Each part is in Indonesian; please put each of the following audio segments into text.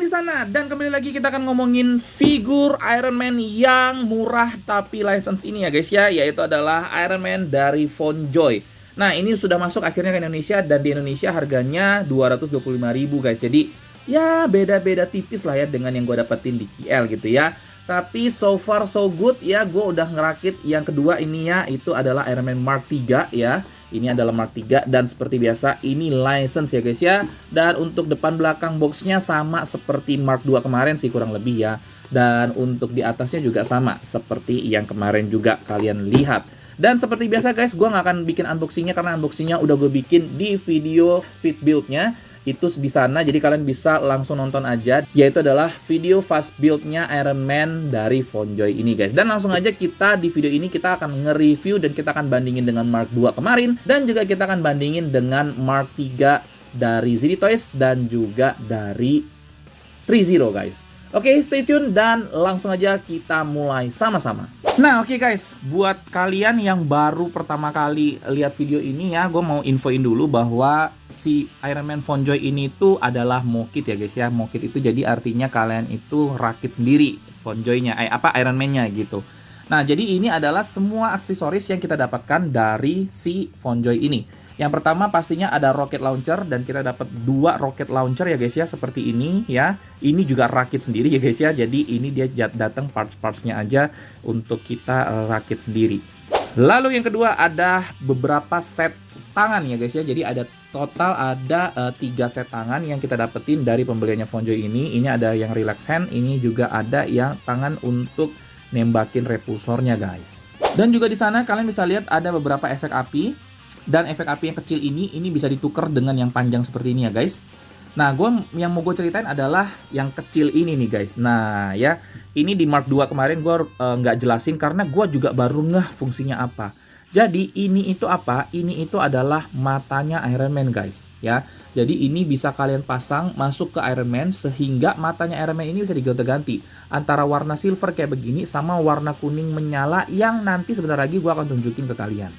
di sana, dan kembali lagi kita akan ngomongin figur Iron Man yang murah tapi license ini ya guys ya, yaitu adalah Iron Man dari FonJoy. Nah, ini sudah masuk akhirnya ke Indonesia, dan di Indonesia harganya 225.000 guys. Jadi ya beda-beda tipis lah ya dengan yang gue dapetin di KL gitu ya. Tapi so far so good ya, gue udah ngerakit yang kedua ini ya, itu adalah Iron Man Mark 3 ya. Ini adalah Mark 3 dan seperti biasa ini license ya guys ya. Dan untuk depan belakang boxnya sama seperti Mark 2 kemarin sih kurang lebih ya. Dan untuk di atasnya juga sama seperti yang kemarin juga kalian lihat. Dan seperti biasa guys, gue nggak akan bikin unboxingnya karena unboxingnya udah gue bikin di video speed buildnya itu di sana, jadi kalian bisa langsung nonton aja, yaitu adalah video fast build-nya Iron Man dari FonJoy ini guys. Dan langsung aja kita di video ini kita akan nge-review dan kita akan bandingin dengan Mark 2 kemarin, dan juga kita akan bandingin dengan Mark 3 dari ZD Toys dan juga dari 3Zero guys. Oke, stay tune dan langsung aja kita mulai sama-sama. Nah, oke guys, buat kalian yang baru pertama kali lihat video ini ya, gue mau infoin dulu bahwa si Iron Man FonJoy ini tuh adalah mokit ya guys ya. Mokit itu jadi artinya kalian itu rakit sendiri FonJoy-nya, Iron Man-nya gitu. Nah, jadi ini adalah semua aksesoris yang kita dapatkan dari si FonJoy ini. Yang pertama pastinya ada rocket launcher, dan kita dapat 2 rocket launcher ya guys ya, seperti ini ya. Ini juga rakit sendiri ya guys ya. Jadi ini dia datang parts-partsnya aja untuk kita rakit sendiri. Lalu yang kedua ada beberapa set tangan ya guys ya. Jadi ada total ada 3 set tangan yang kita dapetin dari pembeliannya FonJoy ini. Ini ada yang relax hand, ini juga ada yang tangan untuk nembakin repulsornya guys. Dan juga di sana kalian bisa lihat ada beberapa efek api. Dan efek api yang kecil ini bisa ditukar dengan yang panjang seperti ini ya guys. Nah, yang mau gue ceritain adalah yang kecil ini nih guys. Nah ya, ini di Mark 2 kemarin gue nggak jelasin karena gue juga baru ngeh fungsinya apa. Jadi ini itu apa? Ini itu adalah matanya Iron Man guys ya. Jadi ini bisa kalian pasang masuk ke Iron Man sehingga matanya Iron Man ini bisa diganti-ganti antara warna silver kayak begini sama warna kuning menyala yang nanti sebentar lagi gue akan tunjukin ke kalian.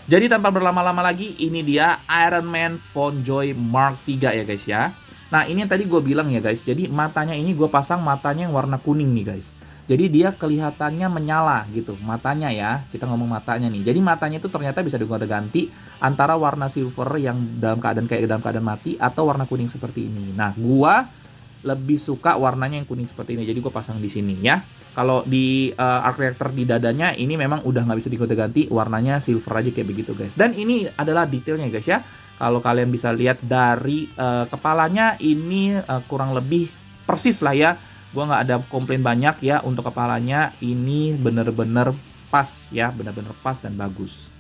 Jadi tanpa berlama-lama lagi, ini dia Iron Man FonJoy Mark 3 ya guys ya. Nah, ini yang tadi gue bilang ya guys. Jadi matanya ini gue pasang matanya yang warna kuning nih guys. Jadi dia kelihatannya menyala gitu. Matanya ya, kita ngomong matanya nih. Jadi matanya itu ternyata bisa diganti antara warna silver yang dalam keadaan mati atau warna kuning seperti ini. Nah, gue lebih suka warnanya yang kuning seperti ini. Jadi gue pasang di sini ya. Kalau di arc reactor di dadanya ini memang udah nggak bisa diganti, warnanya silver aja kayak begitu guys. Dan ini adalah detailnya guys ya. Kalau kalian bisa lihat dari kepalanya ini kurang lebih persis lah ya. Gua nggak ada komplain banyak ya untuk kepalanya. Ini bener-bener pas ya, bener-bener pas dan bagus.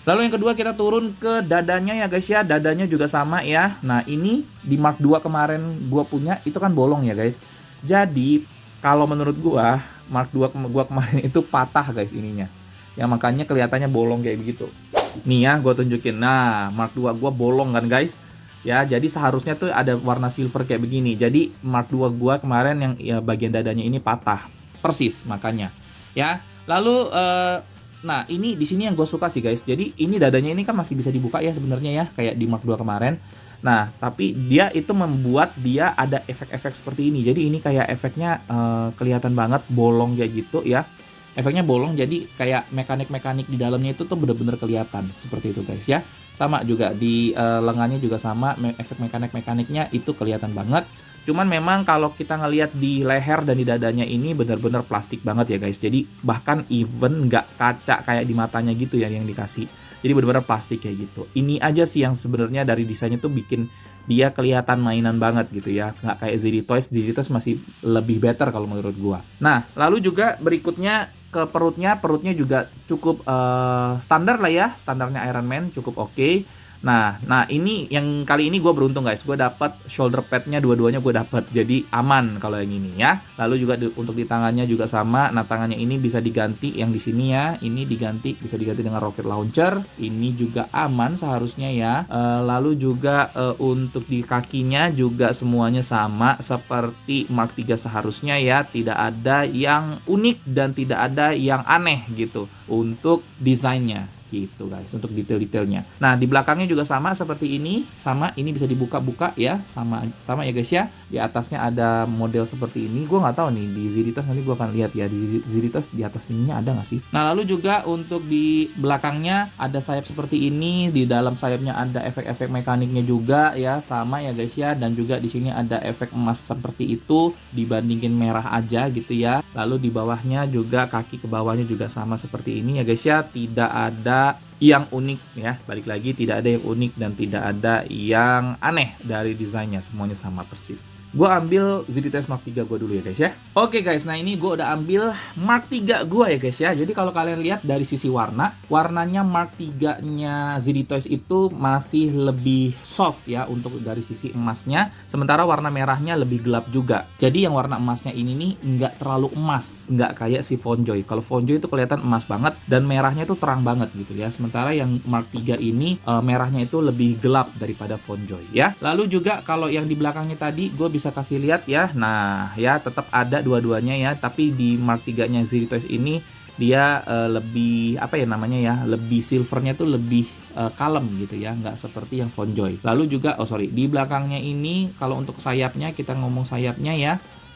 Lalu yang kedua kita turun ke dadanya ya guys ya. Dadanya juga sama ya. Nah, ini di Mark 2 kemarin gua punya itu kan bolong ya guys. Jadi kalau menurut gua Mark 2 gua kemarin itu patah guys ininya. Ya makanya kelihatannya bolong kayak begitu. Nih ya, gua tunjukin. Nah, Mark 2 gua bolong kan guys. Ya, jadi seharusnya tuh ada warna silver kayak begini. Jadi Mark 2 gua kemarin yang ya, bagian dadanya ini patah. Persis makanya. Ya. Lalu nah, ini di sini yang gue suka sih guys. Jadi ini dadanya ini kan masih bisa dibuka ya sebenarnya ya, kayak di Mark 2 kemarin. Nah, tapi dia itu membuat dia ada efek-efek seperti ini. Jadi ini kayak efeknya kelihatan banget bolong kayak gitu ya. Efeknya bolong, jadi kayak mekanik-mekanik di dalamnya itu tuh bener-bener kelihatan seperti itu guys ya. Sama juga di lengannya juga sama, efek mekanik-mekaniknya itu kelihatan banget. Cuman memang kalau kita ngelihat di leher dan di dadanya ini bener-bener plastik banget ya guys. Jadi bahkan even nggak kaca kayak di matanya gitu ya yang dikasih. Jadi benar-benar plastik kayak gitu. Ini aja sih yang sebenarnya dari desainnya tuh bikin dia kelihatan mainan banget gitu ya. Nggak kayak ZD Toys. ZD Toys masih lebih better kalau menurut gua. Nah, lalu juga berikutnya ke perutnya. Perutnya juga cukup standar lah ya. Standarnya Iron Man cukup oke. Nah ini yang kali ini gue beruntung guys, gue dapat shoulder padnya dua-duanya gue dapat, jadi aman kalau yang ini ya. Lalu juga untuk di tangannya juga sama. Nah, tangannya ini bisa diganti yang di sini ya, ini bisa diganti dengan rocket launcher. Ini juga aman seharusnya ya. Lalu juga untuk di kakinya juga semuanya sama seperti Mark 3 seharusnya ya, tidak ada yang unik dan tidak ada yang aneh gitu untuk desainnya. gitu guys untuk detail-detailnya. Nah di belakangnya juga sama seperti ini, sama ini bisa dibuka-buka ya, sama ya guys ya. Di atasnya ada model seperti ini, gue nggak tahu nih di Ziritos, nanti gue akan lihat ya di Ziritos di atas ininya ada nggak sih. Nah lalu juga untuk di belakangnya ada sayap seperti ini, di dalam sayapnya ada efek-efek mekaniknya juga ya, sama ya guys ya, dan juga di sini ada efek emas seperti itu dibandingin merah aja gitu ya. Lalu di bawahnya juga kaki ke bawahnya juga sama seperti ini ya guys ya, tidak ada yang unik ya, balik lagi tidak ada yang unik dan tidak ada yang aneh dari desainnya, semuanya sama persis. Gue ambil Ziritos Mark 3 gue dulu ya guys ya. Oke guys, nah ini gue udah ambil Mark 3 gue ya guys ya. Jadi kalau kalian lihat dari sisi warnanya Mark 3 nya Ziritos itu masih lebih soft ya untuk dari sisi emasnya, sementara warna merahnya lebih gelap juga. Jadi yang warna emasnya ini nih nggak terlalu emas, nggak kayak si Fonjoy. Kalau Fonjoy itu kelihatan emas banget dan merahnya tuh terang banget gitu ya. Sementara yang Mark 3 ini merahnya itu lebih gelap daripada Fonjoy ya. Lalu juga kalau yang di belakangnya tadi gue bisa kasih lihat ya. Nah ya tetap ada dua-duanya ya, tapi di Mark 3 nya Ziritos ini dia lebih apa ya namanya ya, lebih silvernya tuh lebih kalem gitu ya, nggak seperti yang Fonjoy. Lalu juga di belakangnya ini kalau untuk sayapnya, kita ngomong sayapnya ya.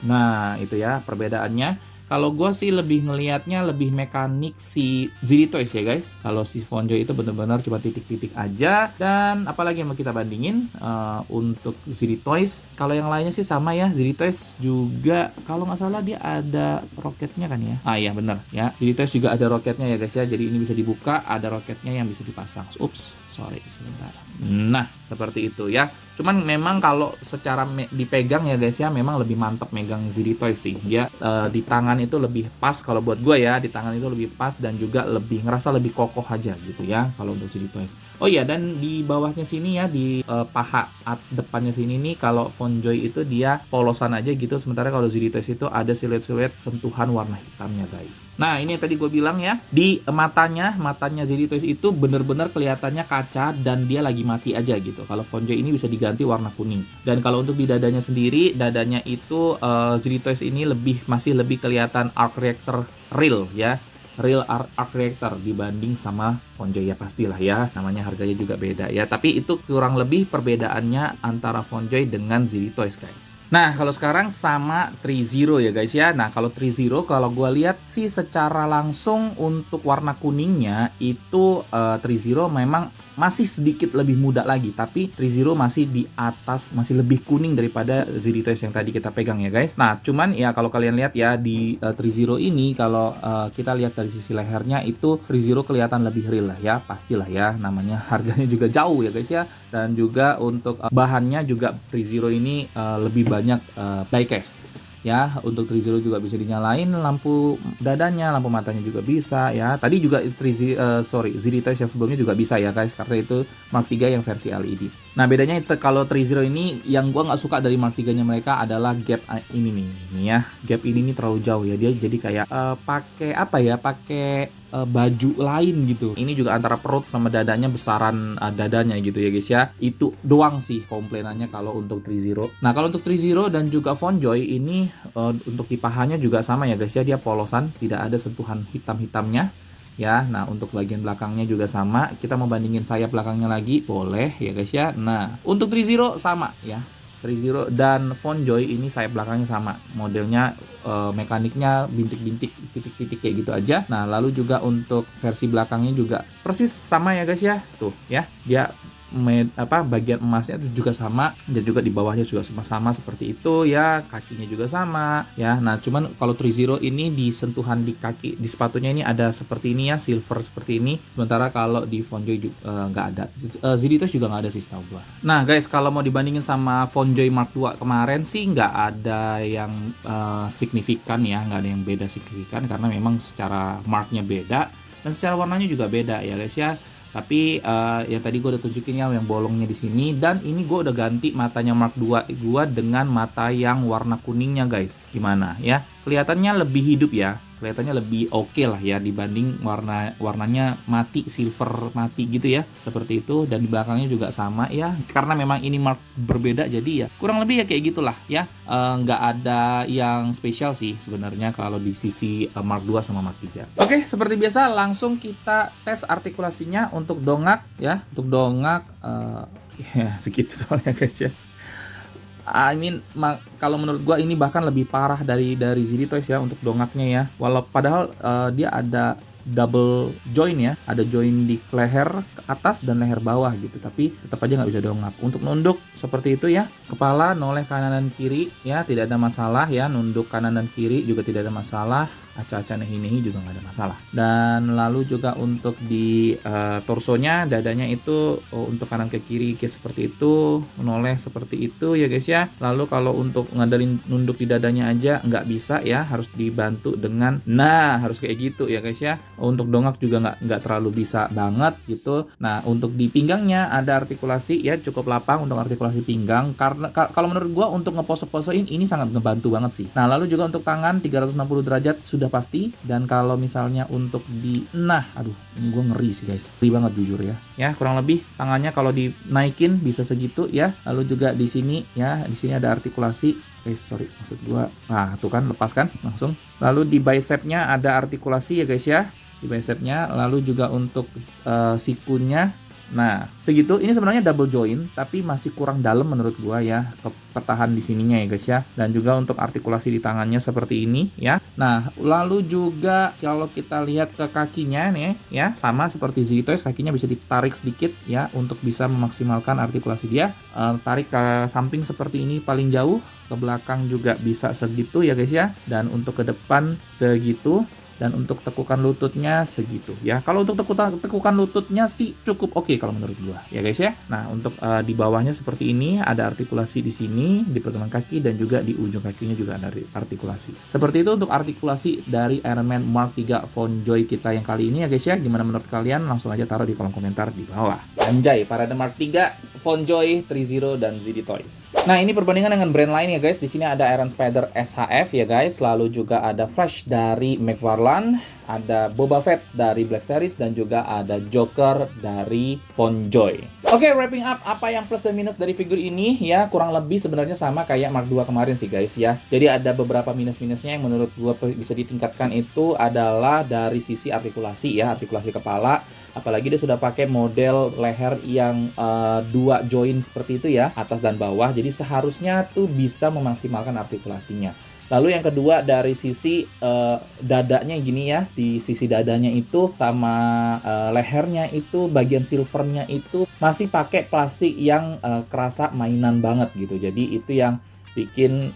Nah itu ya perbedaannya. Kalau gue sih lebih ngelihatnya lebih mekanik si Ziritos ya guys. Kalau si Fonjoy itu benar-benar cuma titik-titik aja. Dan apalagi yang mau kita bandingin untuk Ziritos. Kalau yang lainnya sih sama ya. Ziritos juga kalau nggak salah dia ada roketnya kan ya. Ah iya bener ya. Ziritos juga ada roketnya ya guys ya. Jadi ini bisa dibuka, ada roketnya yang bisa dipasang. Ups, sorry sebentar. Nah seperti itu ya. Cuman memang kalau secara dipegang ya guys ya, memang lebih mantap megang Ziritos sih. Dia di tangan itu lebih pas kalau buat gue ya, di tangan itu lebih pas dan juga lebih ngerasa lebih kokoh aja gitu ya kalau untuk Ziritos. Oh iya, dan di bawahnya sini ya, di paha depannya sini nih, kalau Fonjoy itu dia polosan aja gitu, sementara kalau Ziritos itu ada siluet-siluet sentuhan warna hitamnya guys. Nah ini yang tadi gue bilang ya, di matanya Ziritos itu bener-bener kelihatannya kaca dan dia lagi mati aja gitu. Kalau Fonjoy ini bisa diganti warna kuning. Dan kalau untuk di dadanya sendiri, dadanya itu Ziritos ini masih lebih kelihatan arc reactor real ya, real arc reactor dibanding sama Fonjoy ya, pastilah ya, namanya harganya juga beda ya, tapi itu kurang lebih perbedaannya antara Fonjoy dengan Ziritos guys. Nah kalau sekarang sama 3-0 ya guys ya. Nah kalau 3-0 kalau gue lihat sih secara langsung untuk warna kuningnya itu 3-0 memang masih sedikit lebih muda lagi, tapi 3-0 masih di atas, masih lebih kuning daripada Ziritos yang tadi kita pegang ya guys. Nah cuman ya kalau kalian lihat ya di 3-0 ini, kalau kita lihat dari sisi lehernya itu 3-0 kelihatan lebih real lah ya, pastilah ya, namanya harganya juga jauh ya guys ya. Dan juga untuk bahannya juga 3-0 ini lebih banyak diecast ya. Untuk 3-0 juga bisa dinyalain lampu dadanya, lampu matanya juga bisa ya. Tadi juga Ziritos yang sebelumnya juga bisa ya guys, karena itu Mark 3 yang versi LED. Nah bedanya kalau 3-0 ini yang gua nggak suka dari Mark 3 nya mereka adalah gap ini nih ya. Gap ini terlalu jauh ya, dia jadi kayak pakai apa ya, pakai baju lain gitu. Ini juga antara perut sama dadanya, besaran dadanya gitu ya guys ya. Itu doang sih komplainannya kalau untuk 3-0. Nah kalau untuk 3-0 dan juga Fonjoy ini untuk di pahanya juga sama ya guys ya, dia polosan, tidak ada sentuhan hitam-hitamnya ya. Nah untuk bagian belakangnya juga sama. Kita mau bandingin sayap belakangnya lagi, boleh ya guys ya. Nah untuk 3-0 sama ya, 3-0 dan Fonjoy ini sayap belakangnya sama, modelnya mekaniknya bintik-bintik, titik-titik kayak gitu aja. Nah lalu juga untuk versi belakangnya juga persis sama ya guys ya, tuh ya, dia bagian emasnya itu juga sama, dan juga di bawahnya juga sama seperti itu ya, kakinya juga sama ya. Nah cuman kalau 3-0 ini di sentuhan di kaki, di sepatunya ini ada seperti ini ya, silver seperti ini, sementara kalau di Fonjoy juga nggak ada. Ziritos juga nggak ada sih setahu gua. Nah guys, kalau mau dibandingin sama Fonjoy Mark 2 kemarin sih nggak ada yang signifikan ya, nggak ada yang beda signifikan, karena memang secara marknya beda dan secara warnanya juga beda ya guys ya. Tapi yang tadi gue udah tunjukin ya yang bolongnya di sini, dan ini gue udah ganti matanya Mark 2 gue dengan mata yang warna kuningnya guys. Gimana ya? Kelihatannya lebih hidup ya. kelihatannya lebih oke lah ya dibanding warnanya mati, silver mati gitu ya, seperti itu. Dan di belakangnya juga sama ya, karena memang ini Mark berbeda jadi ya kurang lebih ya kayak gitulah ya. Nggak ada yang spesial sih sebenarnya kalau di sisi Mark 2 sama Mark 3. Oke, seperti biasa langsung kita tes artikulasinya untuk dongak ya. Untuk dongak ya segitu doang ya guys ya. Kalau menurut gua ini bahkan lebih parah dari ZD Toys ya untuk dongaknya ya. Padahal dia ada double join ya, ada join di leher atas dan leher bawah gitu, tapi tetap aja nggak bisa dongak. Untuk nunduk seperti itu ya, kepala noleh kanan dan kiri ya, tidak ada masalah ya. Nunduk kanan dan kiri juga tidak ada masalah. Acak-acak nehi-nehi juga nggak ada masalah. Dan lalu juga untuk di torsonya, dadanya itu untuk kanan ke kiri kayak seperti itu, menoleh seperti itu ya guys ya. Lalu kalau untuk ngandelin nunduk di dadanya aja nggak bisa ya, harus dibantu dengan harus kayak gitu ya guys ya. Untuk dongak juga nggak terlalu bisa banget gitu. Nah untuk di pinggangnya ada artikulasi ya, cukup lapang untuk artikulasi pinggang, karena kalau menurut gua untuk ngepose-posein ini sangat ngebantu banget sih. Nah lalu juga untuk tangan 360 derajat sudah pasti. Dan kalau misalnya untuk di aduh ini gue ngeri sih guys, ngeri banget jujur ya kurang lebih tangannya kalau dinaikin bisa segitu ya. Lalu juga di sini ya, di sini ada artikulasi maksud gue, tuh kan lepas kan langsung. Lalu di bicepnya ada artikulasi ya guys ya, di bicepnya. Lalu juga untuk sikunya, nah segitu. Ini sebenarnya double join tapi masih kurang dalam menurut gua ya, ketahan di sininya ya guys ya. Dan juga untuk artikulasi di tangannya seperti ini ya. Nah lalu juga kalau kita lihat ke kakinya nih ya, sama seperti ZD Toys, kakinya bisa ditarik sedikit ya untuk bisa memaksimalkan artikulasi dia. Tarik ke samping seperti ini paling jauh, ke belakang juga bisa segitu ya guys ya. Dan untuk ke depan segitu. Dan untuk tekukan lututnya segitu ya. Kalau untuk tekukan lututnya sih cukup oke kalau menurut gua ya guys ya. Nah untuk di bawahnya seperti ini ada artikulasi di sini di pertemuan kaki, dan juga di ujung kakinya juga ada artikulasi. Seperti itu untuk artikulasi dari Iron Man Mark 3 Von Joy kita yang kali ini ya guys ya. Gimana menurut kalian? Langsung aja taruh di kolom komentar di bawah. Anjay, Parade Mark 3, Von Joy, 3-0 dan ZD Toys. Nah ini perbandingan dengan brand lain ya guys. Di sini ada Iron Spider SHF ya guys. Lalu juga ada Flash dari McFarlane, ada Boba Fett dari Black Series, dan juga ada Joker dari Von Joy. Oke, wrapping up apa yang plus dan minus dari figur ini ya, kurang lebih sebenarnya sama kayak Mark 2 kemarin sih guys ya. Jadi ada beberapa minus-minusnya yang menurut gua bisa ditingkatkan, itu adalah dari sisi artikulasi ya, artikulasi kepala. Apalagi dia sudah pakai model leher yang dua join seperti itu ya, atas dan bawah. Jadi seharusnya tuh bisa memaksimalkan artikulasinya. Lalu yang kedua dari sisi dadanya gini ya, di sisi dadanya itu sama lehernya itu bagian silvernya itu masih pakai plastik yang kerasa mainan banget gitu. Jadi itu yang bikin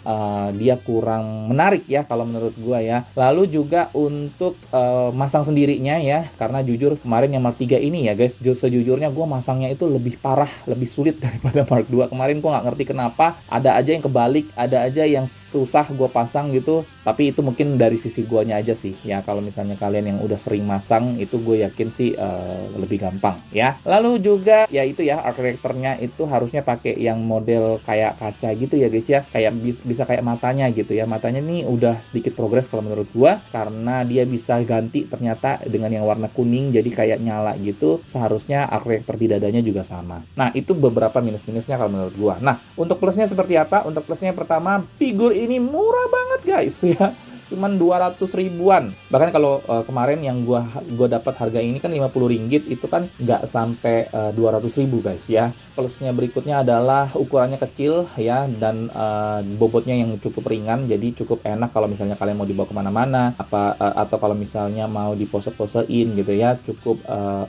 dia kurang menarik ya kalau menurut gua ya. Lalu juga untuk masang sendirinya ya, karena jujur kemarin yang Mark 3 ini ya guys, sejujurnya gua masangnya itu lebih parah, lebih sulit daripada Mark 2 kemarin. Gua nggak ngerti kenapa, ada aja yang kebalik, ada aja yang susah gua pasang gitu. Tapi itu mungkin dari sisi guanya aja sih ya. Kalau misalnya kalian yang udah sering masang, itu gue yakin sih lebih gampang ya. Lalu juga ya itu ya, art directornya itu harusnya pakai yang model kayak kaca gitu ya guys ya, kayak bisa kayak matanya gitu ya. Matanya nih udah sedikit progres kalau menurut gua, karena dia bisa ganti ternyata dengan yang warna kuning jadi kayak nyala gitu. Seharusnya art director di dadanya juga sama. Nah itu beberapa minus-minusnya kalau menurut gua. Nah untuk plusnya seperti apa? Untuk plusnya pertama, figur ini murah banget guys ya, cuman 200 ribuan. Bahkan kalau kemarin yang gua dapat harga ini kan 50 ringgit, itu kan nggak sampai 200 ribu guys ya. Plusnya berikutnya adalah ukurannya kecil ya, dan bobotnya yang cukup ringan, jadi cukup enak kalau misalnya kalian mau dibawa kemana-mana atau kalau misalnya mau dipose-posein gitu ya, cukup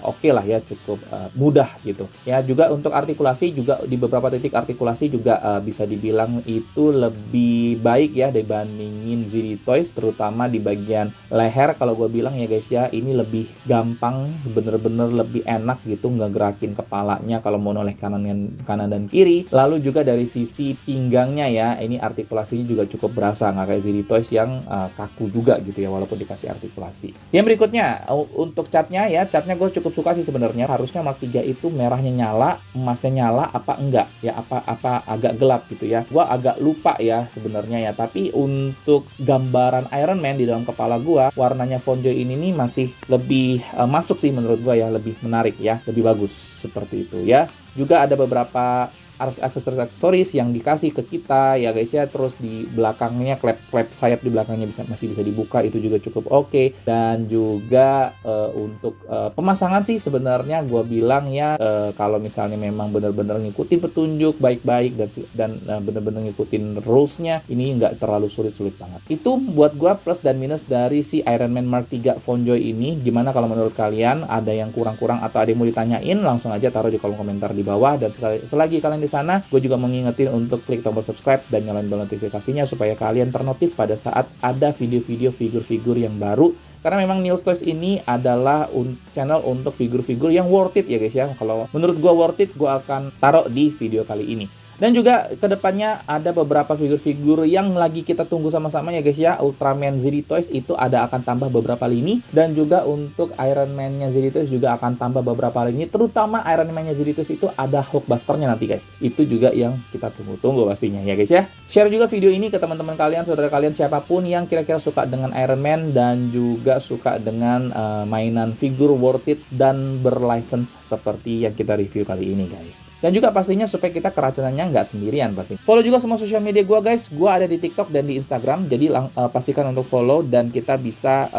oke lah ya, cukup mudah gitu ya. Juga untuk artikulasi juga di beberapa titik artikulasi juga bisa dibilang itu lebih baik ya dibandingin ZD Toys, terutama di bagian leher. Kalau gue bilang ya guys ya, ini lebih gampang, bener-bener lebih enak gitu ngegerakin kepalanya kalau mau noleh kanan dan kiri. Lalu juga dari sisi pinggangnya ya, ini artikulasinya juga cukup berasa, nggak kayak ZD Toys yang kaku juga gitu ya walaupun dikasih artikulasi. Yang berikutnya untuk catnya ya, catnya gue cukup suka sih sebenarnya. Harusnya Mark 3 itu merahnya nyala, emasnya nyala apa enggak ya, apa agak gelap gitu ya. Gue agak lupa ya sebenarnya ya, tapi untuk gambaran gambaran Iron Man di dalam kepala gua, warnanya Fonjoy ini nih masih lebih masuk sih menurut gua ya, lebih menarik ya, lebih bagus seperti itu ya. Juga ada beberapa aksesoris yang dikasih ke kita ya guys ya. Terus di belakangnya klep sayap di belakangnya masih bisa dibuka, itu juga cukup oke. Dan juga untuk pemasangan sih sebenarnya gue bilang ya, kalau misalnya memang benar-benar ngikutin petunjuk baik-baik dan benar-benar ngikutin rulesnya, ini nggak terlalu sulit-sulit banget. Itu buat gue plus dan minus dari si Iron Man Mark III Fonjoy ini. Gimana kalau menurut kalian? Ada yang kurang-kurang atau ada yang mau ditanyain? Langsung aja taruh di kolom komentar di bawah. Dan selagi kalian di sana, gue juga mengingetin untuk klik tombol subscribe dan nyalain bel notifikasinya supaya kalian ternotif pada saat ada video-video figur-figur yang baru. Karena memang Neil's Toys ini adalah channel untuk figur-figur yang worth it ya guys ya. Kalau menurut gue worth it, gue akan taruh di video kali ini. Dan juga kedepannya ada beberapa figur-figur yang lagi kita tunggu sama-sama ya guys ya. Ultraman ZD Toys itu akan tambah beberapa lini. Dan juga untuk Iron Man-nya ZD Toys juga akan tambah beberapa lini. Terutama Iron Man-nya ZD Toys itu ada Hulkbuster-nya nanti guys. Itu juga yang kita tunggu-tunggu pastinya ya guys ya. Share juga video ini ke teman-teman kalian, saudara kalian, siapapun yang kira-kira suka dengan Iron Man dan juga suka dengan mainan figur worth it dan berlicense seperti yang kita review kali ini guys. Dan juga pastinya supaya kita keracunannya nggak sendirian pasti. Follow juga semua sosial media gue guys. Gue ada di TikTok dan di Instagram. Jadi pastikan untuk follow dan kita bisa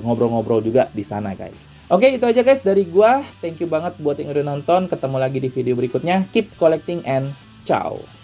ngobrol-ngobrol juga di sana guys. Oke, itu aja guys dari gue. Thank you banget buat yang udah nonton. Ketemu lagi di video berikutnya. Keep collecting and ciao.